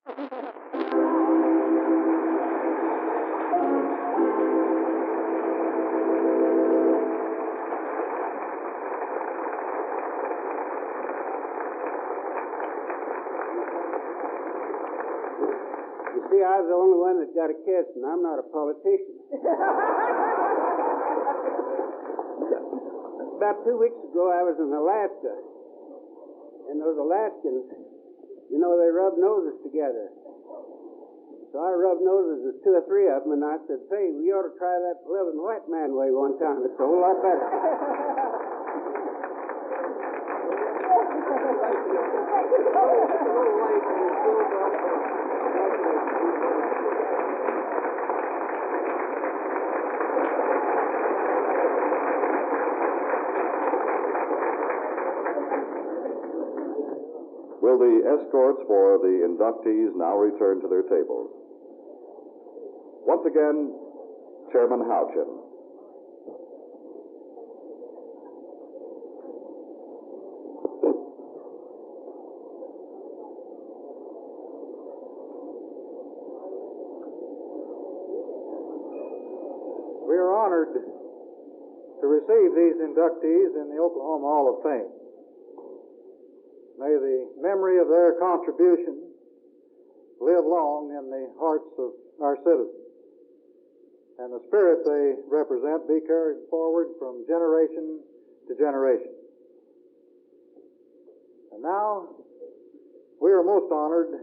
See, I was the only one that got a kiss, and I'm not a politician. About 2 weeks ago, I was in Alaska, and those Alaskans, you know, they rub noses together. So I rubbed noses with 2 or 3 of them, and I said, "Hey, we ought to try that living white man way one time. It's a whole lot better." Will the escorts for the inductees now return to their tables? Once again, Chairman Houchin. We are honored to receive these inductees in the Oklahoma Hall of Fame. May the memory of their contributions live long in the hearts of our citizens, and the spirit they represent be carried forward from generation to generation. And now, we are most honored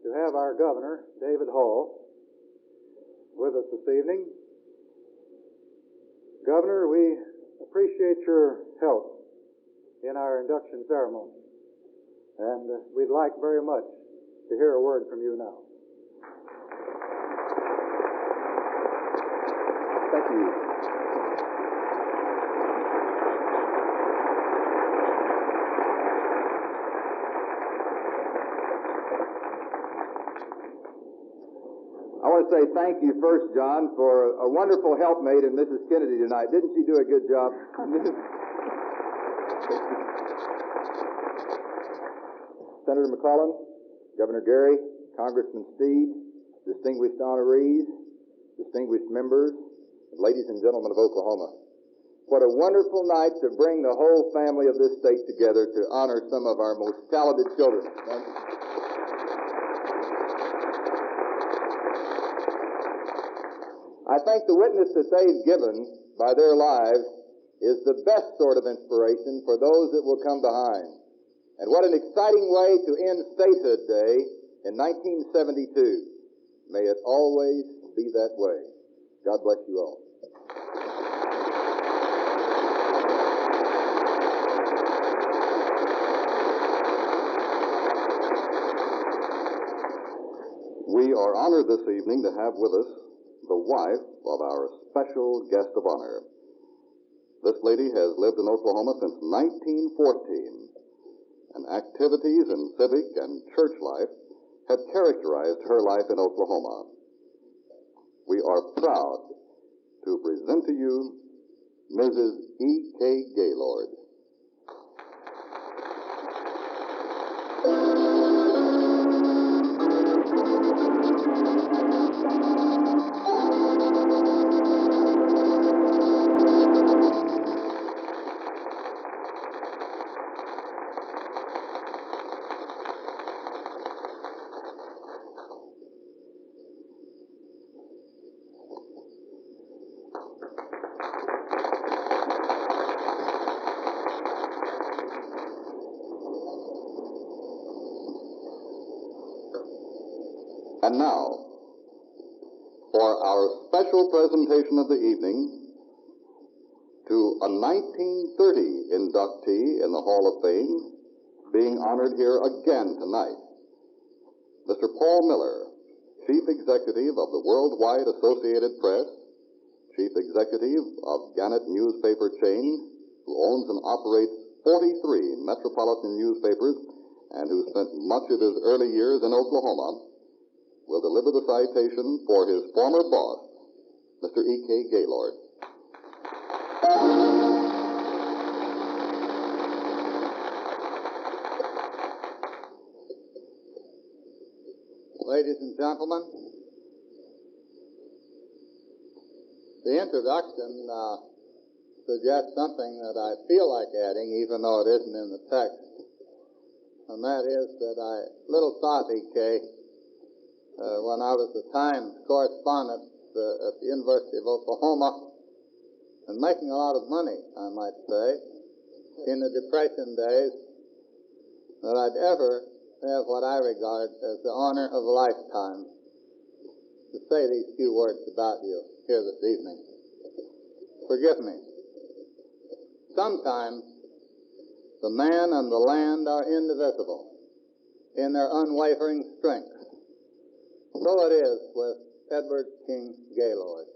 to have our governor, David Hall, with us this evening. Governor, we appreciate your help in our induction ceremony, and we'd like very much to hear a word from you now. Thank you. I want to say thank you first, John, for a wonderful helpmate in Mrs. Kennedy tonight. Didn't she do a good job? Senator McClellan, Governor Gary, Congressman Steed, distinguished honorees, distinguished members, and ladies and gentlemen of Oklahoma. What a wonderful night to bring the whole family of this state together to honor some of our most talented children. Thank you. I think the witness that they've given by their lives is the best sort of inspiration for those that will come behind. And what an exciting way to end Statehood Day in 1972. May it always be that way. God bless you all. We are honored this evening to have with us the wife of our special guest of honor. This lady has lived in Oklahoma since 1914, and activities in civic and church life have characterized her life in Oklahoma. We are proud to present to you Mrs. E.K. Gaylord. And now, for our special presentation of the evening, to a 1930 inductee in the Hall of Fame, being honored here again tonight, Mr. Paul Miller, Chief Executive of the Worldwide Associated Press, Chief Executive of Gannett Newspaper Chain, who owns and operates 43 metropolitan newspapers, and who spent much of his early years in Oklahoma, will deliver the citation for his former boss, Mr. E.K. Gaylord. Ladies and gentlemen, the introduction suggests something that I feel like adding, even though it isn't in the text, and that is that I little thought, E.K., when I was the Times correspondent at the University of Oklahoma, and making a lot of money, I might say, in the Depression days, that I'd ever have what I regard as the honor of a lifetime to say these few words about you here this evening. Forgive me. Sometimes the man and the land are indivisible in their unwavering strength. So it is with Edward King Gaylord.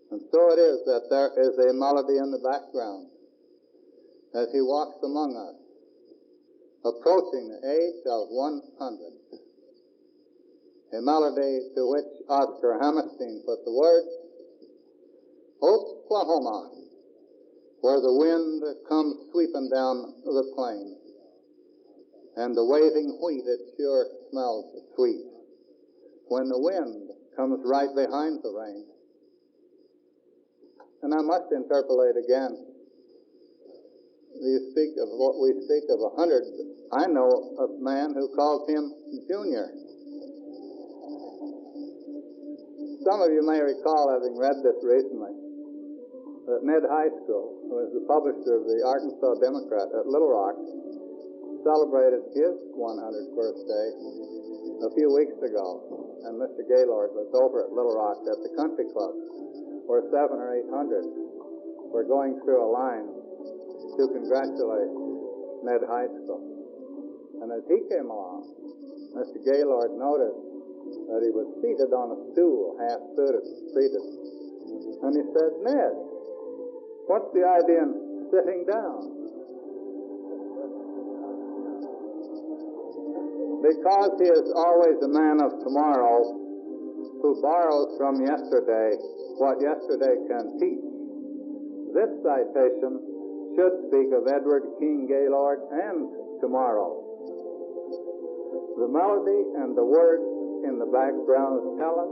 And so it is that there is a melody in the background as he walks among us, approaching the age of 100. A melody to which Oscar Hammerstein put the words, Oklahoma, where the wind comes sweeping down the plain, and the waving wheat, it sure smells sweet when the wind comes right behind the rain. And I must interpolate again. You speak of what we speak of 100. I know a man who calls him Junior. Some of you may recall, having read this recently, that Ned High School, who is the publisher of the Arkansas Democrat at Little Rock, celebrated his 100th birthday a few weeks ago, and Mr. Gaylord was over at Little Rock at the country club, where 700 or 800 were going through a line to congratulate Ned High School. And as he came along, Mr. Gaylord noticed that he was seated on a stool, half-suited, seated. And he said, Ned, what's the idea in sitting down? Because he is always a man of tomorrow who borrows from yesterday what yesterday can teach. This citation should speak of Edward King Gaylord and tomorrow. The melody and the words in the background tell us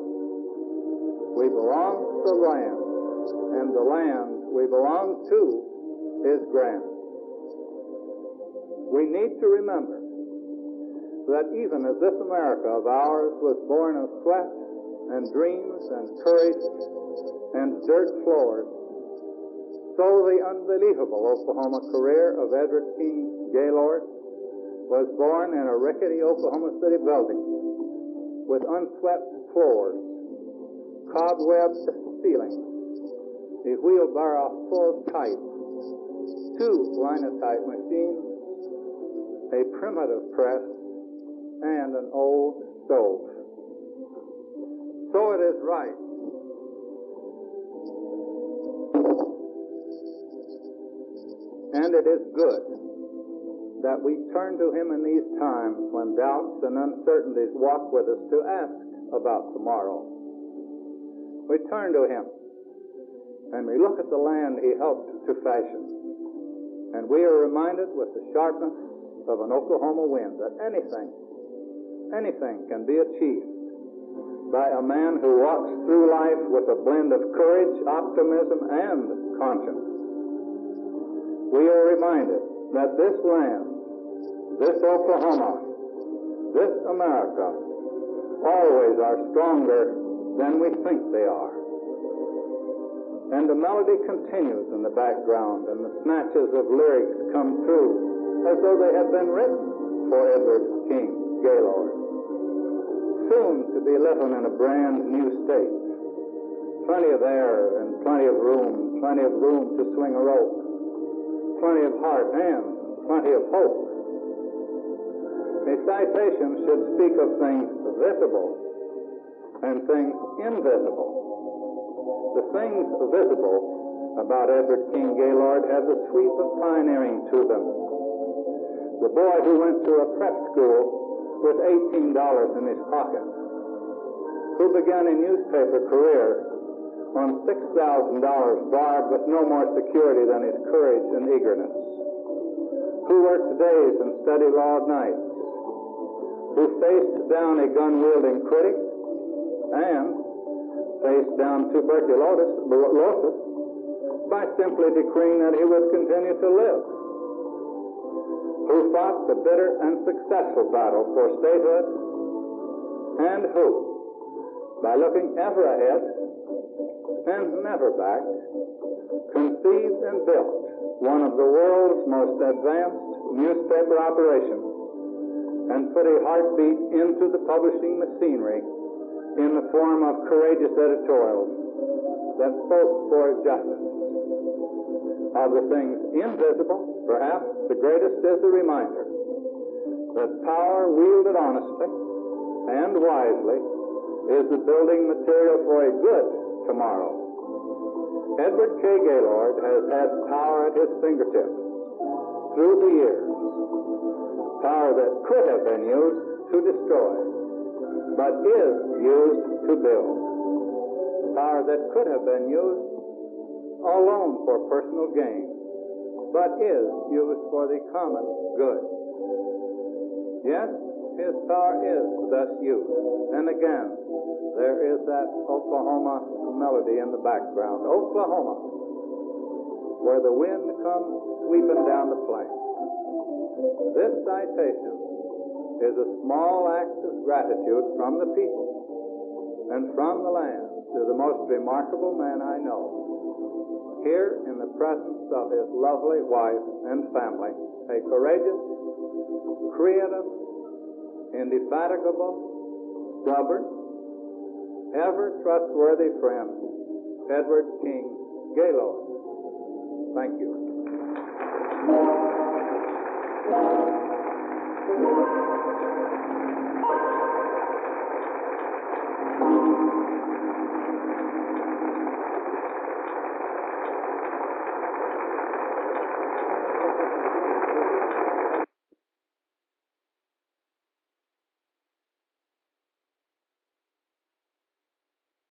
we belong to the land, and the land we belong to is grand. We need to remember that even as this America of ours was born of sweat and dreams and courage and dirt floors, so the unbelievable Oklahoma career of Edward King Gaylord was born in a rickety Oklahoma City building with unswept floors, cobwebbed ceilings, a wheelbarrow full of type, 2 linotype machines, a primitive press, and an old stove. So it is right and it is good that we turn to him in these times when doubts and uncertainties walk with us to ask about tomorrow. We turn to him and we look at the land he helped to fashion, and we are reminded with the sharpness of an Oklahoma wind that anything can be achieved by a man who walks through life with a blend of courage, optimism, and conscience. We are reminded that this land, this Oklahoma, this America, always are stronger than we think they are. And the melody continues in the background, and the snatches of lyrics come through as though they had been written for Edward King Gaylord. Soon to be living in a brand new state. Plenty of air and plenty of room to swing a rope. Plenty of heart and plenty of hope. A citation should speak of things visible and things invisible. The things visible about Edward King Gaylord had the sweep of pioneering to them. The boy who went to a prep school with $18 in his pocket, who began a newspaper career on $6,000 barred with no more security than his courage and eagerness, who worked days and studied law nights, who faced down a gun-wielding critic and faced down tuberculosis by simply decreeing that he would continue to live, who fought the bitter and successful battle for statehood, and who, by looking ever ahead and never back, conceived and built one of the world's most advanced newspaper operations and put a heartbeat into the publishing machinery in the form of courageous editorials that spoke for justice. Of the things invisible, perhaps the greatest is the reminder that power wielded honestly and wisely is the building material for a good tomorrow. Edward K. Gaylord has had power at his fingertips through the years, power that could have been used to destroy, but is used to build, power that could have been used alone for personal gain, but is used for the common good. Yes, his power is thus used. And again, there is that Oklahoma melody in the background. Oklahoma, where the wind comes sweeping down the plain. This citation is a small act of gratitude from the people and from the land to the most remarkable man I know. Here, in the presence of his lovely wife and family, a courageous, creative, indefatigable, stubborn, ever trustworthy friend, Edward King Gaylord. Thank you.